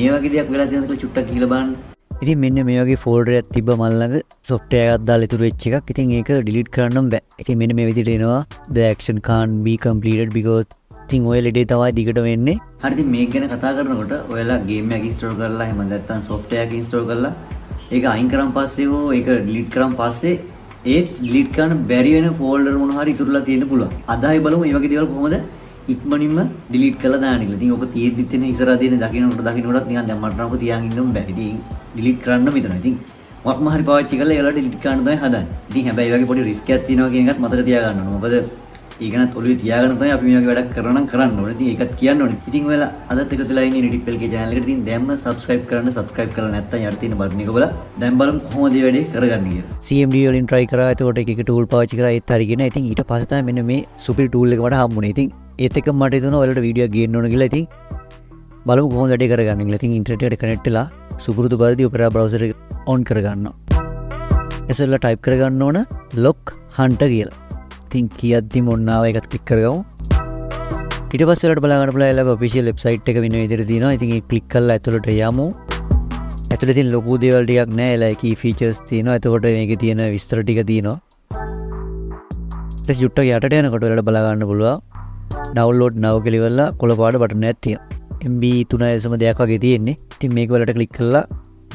මේ වගේ දෙයක් වෙලා තියෙනවද කියලා චුට්ටක් කියලා බලන්න. ඉතින් මෙන්න මේ වගේ ෆෝල්ඩර් එකක් තිබ්බ මල් ළඟ software එකක් දාලා ඉතුරු වෙච්ච එකක්. ඉතින් ඒක delete කරන්න බෑ. ඉතින් මෙන්න මේ විදිහට එනවා the action can't be completed because ඉතින් ඔය ලෙඩේ තමයි දිගට වෙන්නේ. හරි ඉතින් මේක ගැන කතා කරනකොට ඔයාලා ගේම් එකක් ඉන්ස්ටෝල් කරලා එහෙම නැත්නම් software එකක් ඉන්ස්ටෝල් කරලා ඒක අයින් කරන් පස්සේ හෝ ඒක delete කරන් පස්සේ ඒ delete කරන්න බැරි වෙන ෆෝල්ඩර් මොන හරි ඉතුරුලා තියෙන්න පුළුවන්. අද ආයි බලමු මේ වගේ දේවල් කොහොමද ඉක්මනින්ම delete කරලා දාන්න කියලා. ඉතින් ඔක තියෙද්දිත් එන ඉස්සරහ තියෙන දකින්නකොටත් නිකන් දැන් මට නම් ඔක තියාගෙන ඉන්නම බෑ. ඉතින් delete කරන්න මෙතන. ඉතින් මොකක්ම හරි පාවිච්චි කරලා ඒවලට delete කරන්න තමයි හදන්නේ. ඉතින් හැබැයි මේ වගේ පොඩි රිස්ක් එකක් තියෙනවා කියන එකත් මතක තියාගන්න ඕනේ. මොකද ඊගනත් ඔළුවේ තියාගෙන තමයි අපි මේ වගේ වැඩක් කරනවා නම් කරන්න ඕනේ. ඉතින් ඒකත් කියන්න ඕනේ. ඉතින් ඔයාලා අදත් එකතු වෙලා ඉන්නේ Anytiplk channel එකට. ඉතින් දැන්ම subscribe කරලා නැත්නම් යට තියෙන බටන් එක බලලා දැන් බලමු කොහොමද මේ වැඩේ කරගන්නේ කියලා. CMD වලින් try කරා. එතකොට එක tool පාවිච්චි කරා ඒත් හරියගෙන. ඉතින් ඊට පස්සේ තමයි මෙන්න මේ super tool එක මට හම්බුනේ. ඉතින් ඒත් එක්ක මට හිතුණා ඔයාලට වීඩියෝ එකක් ගේන්න ඕන කියලා. ඉතින් බලමු කොහොමද වැඩේ කරගන්නේ කියලා. ඉතින් ඉන්ටර්නෙට් එකට කනෙක්ට් වෙලා සුපුරුදු පරිදි ඔපෙරා browser එක on කරගන්නවා. එසෙල්ලා type කරගන්න ඕන Lockhunter කියලා. ඉතින් කියද්දිම ඔන්න ආව එකත් ක්ලික් කරගමු. ඊට පස්සේ ඔයාලට බලා ගන්න පුළුවන් ඒලගේ official website එක වෙන විදිහට තියෙනවා. ඉතින් ඒක ක්ලික් කරලා ඇතුළට යමු. ඇතුළේ තියෙන ලොකු දේවල් ටිකක් නෑ. ඒලා key features තියෙනවා. එතකොට මේකේ තියෙන විස්තර ටික තියෙනවා. ඊට යුට්ටක් යටට යනකොට ඔයාලට බලා ගන්න පුළුවන් download now කියලා ඉවරලා කොළ පාට බටන් එකක් තියෙනවා. MB 3.2ක් වගේ තියෙන්නේ. ඉතින් මේක වලට ක්ලික් කරලා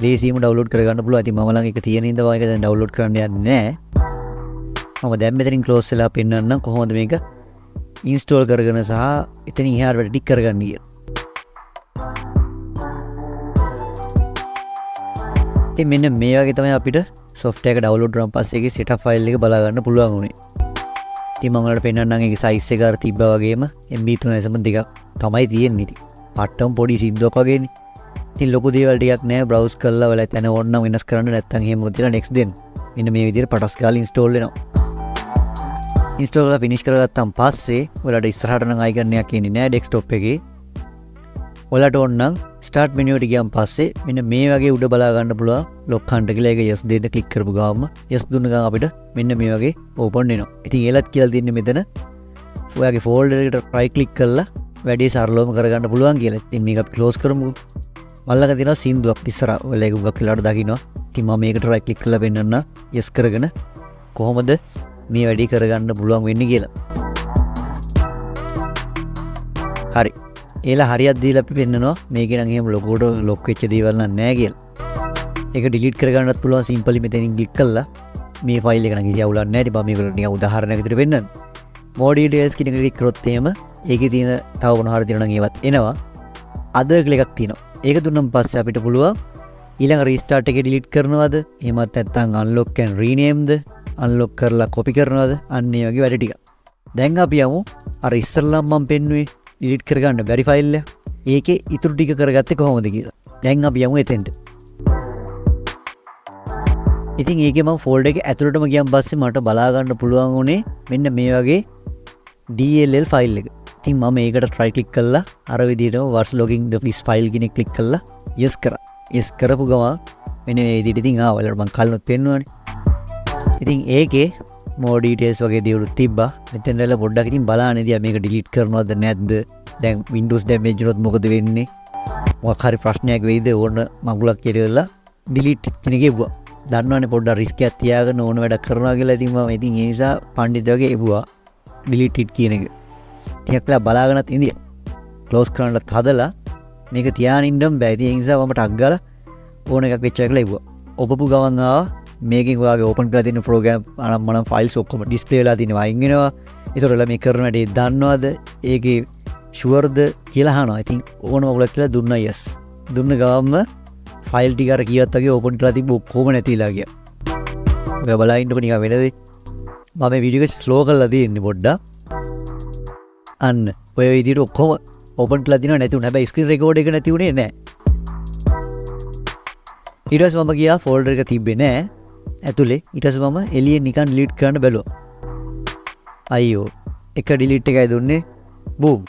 ලේසියෙන්ම download කරගන්න පුළුවන්. ඉතින් මම ළඟ එක තියෙන ඉඳලා ඒක දැන් download කරන්න යන්නේ නෑ. මම දැන් මෙතනින් close වෙලා පෙන්නන්නම් කොහොමද මේක install කරගෙන සහ එතනින් එහාට වැඩ ටික කරගන්න කියලා. ඉතින් මෙන්න මේ වගේ තමයි අපිට software එක download කරන් පස්සේ ඒකේ setup file එක බලා ගන්න පුළුවන් උනේ. ඉතින් මම ඔයාලට පෙන්නන්නම් ඒකේ size එක අර තිබ්බා වගේම MB 3.2ක් තමයි තියෙන්නේ. ඉතින් පට්ටම් පොඩි සිද්දක් වගේනේ. ඉතින් ලොකු දේවල් ටිකක් නෑ. browse කරලා ඔයාලා එතන ඕන නම් වෙනස් කරන්න නැත්නම් එහෙම මොකද next දෙන්න. මෙන්න මේ විදිහට පටස් ගාලා install වෙනවා. install කරලා finish කරගත්තාන් පස්සේ ඔයාලට ඉස්සරහට නම් icon එකක් එන්නේ නෑ desktop එකේ. ඔයාලට ඕන නම් start menu එකට ගියන් පස්සේ මෙන්න මේ වගේ උඩ බලා ගන්න පුළුවන් Lockhunter කියලා. ඒක yes දෙන්න ක්ලික් කරපු ගාම yes දුන්න ගමන් අපිට මෙන්න මේ වගේ open වෙනවා. ඉතින් ඒලත් කියලා තින්නේ මෙතන ඔයාගේ folder එකට right click කරලා වැඩේ සරලවම කරගන්න පුළුවන් කියලා. ඉතින් මේක අපි close කරමුකෝ. මල්ලක තියෙනවා සින්දුවක් ඉස්සරහ. ඔයාලා ඒක උගක් වෙලාවට දකින්නවා. ඉතින් මම මේකට right click කරලා පෙන්නන්න yes කරගෙන කොහොමද මේ වැඩේ කරගන්න පුළුවන් වෙන්නේ කියලා. හරි. ඒලා හරියක් දීලා අපි පෙන්නනවා මේකේ නම් එහෙම ලොකෝට ලොක් වෙච්ච දේවල් නම් නැහැ කියලා. ඒක delete කරගන්නත් පුළුවන් simply මෙතනින් click කරලා මේ ෆයිල් එක නම් කිසි අවුලක් නැහැ. ඉතින් මම මේකට නිකන් උදාහරණයක් විදිහට පෙන්නන්න. more details කියන එක click කරොත් එහෙම ඒකේ තියෙන තව මොන හරි තියෙනවා නම් ඒවත් එනවා. other කියලා එකක් තියෙනවා. ඒක දුන්නන් පස්සේ අපිට පුළුවන් ඊළඟ restart එකේ delete කරනවද? එහෙමත් නැත්නම් unlock and rename the? unlock කරලා copy කරනවද? අන්න ඒ වගේ වැඩ ටික. දැන් අපි යමු අර ඉස්සරලා මම පෙන්නුවේ delete කරගන්න බැරි ෆයිල් එක. ඒකේ ඉතුරු ටික කරගත්තේ කොහොමද කියලා. දැන් අපි යමු එතෙන්ට. ඉතින් ඒකේ මම folder එකේ ඇතුළටම ගියන් පස්සේ මට බලා ගන්න පුළුවන් උනේ මෙන්න මේ වගේ DLL ෆයිල් එක. ඉතින් මම ඒකට try click කරලා අර විදිහටම was logging the this file කියන click කරලා yes කරා. yes කරපු ගමන් මෙන්න මේ විදිහට ඉතින් ඔයාලට මම කලිනුත් පෙන්නුවානේ. ඉතින් ඒකේ more details වගේ දේවලුත් තිබ්බා. මෙතන වල පොඩ්ඩක් ඉතින් බලන්න ඉතින් මේක delete කරනවද නැද්ද? දැන් Windows damage වුණොත් මොකද වෙන්නේ? මොකක් හරි ප්‍රශ්නයක් වෙයිද? ඕන මගුලක් කියලා delete කියන එක එවුවා. දන්නවනේ පොඩ්ඩක් risk එකක් තියාගෙන ඕන වැඩක් කරනවා කියලා. ඉතින් මම ඉතින් ඒ නිසා පඬිත් වගේ එවුවා delete it කියන එක. ටිකක් වෙලා බලාගෙනත් ඉඳියා. close කරන්නත් හදලා මේක තියාගෙන ඉන්න බෑ. ඉතින් ඒ නිසා මම ටක් ගාලා ඕන එකක් වෙච්ච එක කියලා එවුවා. ඔබපු ගමන් ආවා මේකෙන් ඔයාගේ ඕපන් කරලා තියෙන ප්‍රෝග්‍රෑම් අනම්මනම් ෆයිල්ස් ඔක්කොම ඩිස්ප්ලේ වෙලා තියෙනවා අයින් වෙනවා. ඒතකොට මේ කරන වැඩේ දන්නවද? ඒකේ ෂුවර්ද කියලා අහනවා. ඉතින් ඕනම ඔයගොල්ලෝ කියලා දුන්නා yes. දුන්න ගමන්ම ෆයිල් ටික අර කීවත් වගේ ඕපන් කරලා තිබ්බ ඔක්කොම නැතිලා ගියා. ඔයා බලලා ඉන්නකො නිකන් වෙනදේ. මම මේ වීඩියෝ එක ස්ලෝ කරලා තියෙන්නේ පොඩ්ඩක්. අන්න ඔය විදිහට ඔක්කොම ඕපන් කරලා දිනව නැති වුණා. හැබැයි ස්ක්‍රීන් රෙකෝඩ් එක නැති වුණේ නැහැ. ඊට පස්සේ මම ගියා ෆෝල්ඩර් එක තිබ්බේ නැහැ ඇතුලේ. ඊට පස්සේ මම එළියෙන් නිකන් ඩිලීට් කරන්න බැලුවා. අයියෝ එක ඩිලීට් එකයි දුන්නේ. බූම්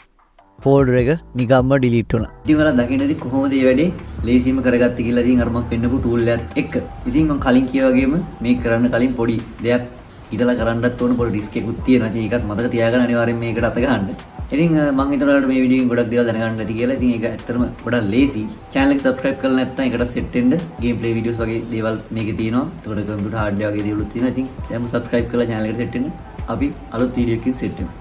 ෆෝල්ඩර් එක නිකම්ම ඩිලීට් වුණා. ඉතින් ඔයාලා දකින්නදී කොහොමද මේ වැඩේ ලේසියෙන්ම කරගත්තේ කියලා ඉතින් අර මම පෙන්නපු ටූල් එකත් එක්ක. ඉතින් මම කලින් කියා වගේම මේක කරන්න කලින් පොඩි දෙයක් හිතලා කරන්නත් ඕන පොඩි රිස්ක් එකකුත් තියෙනවා. ඉතින් ඒකත් මතක තියාගන්න අනිවාර්යෙන් මේකට අත ගන්න. ඉතින් මම හිතනවා ඔයාලට මේ වීඩියෝ එකෙන් ගොඩක් දේවල් දැනගන්න ඇති කියලා. ඉතින් ඒක ඇත්තටම ගොඩක් ලේසි. channel එක subscribe කරලා නැත්නම් ඒකට set වෙන්න game play videos වගේ දේවල් මේකේ තියෙනවා. ඒකට computer hardware වගේ දේවලුත් තියෙනවා. ඉතින් දැන්ම subscribe කරලා channel එකට set වෙන්න. අපි අලුත් වීඩියෝ එකකින් set වෙමු.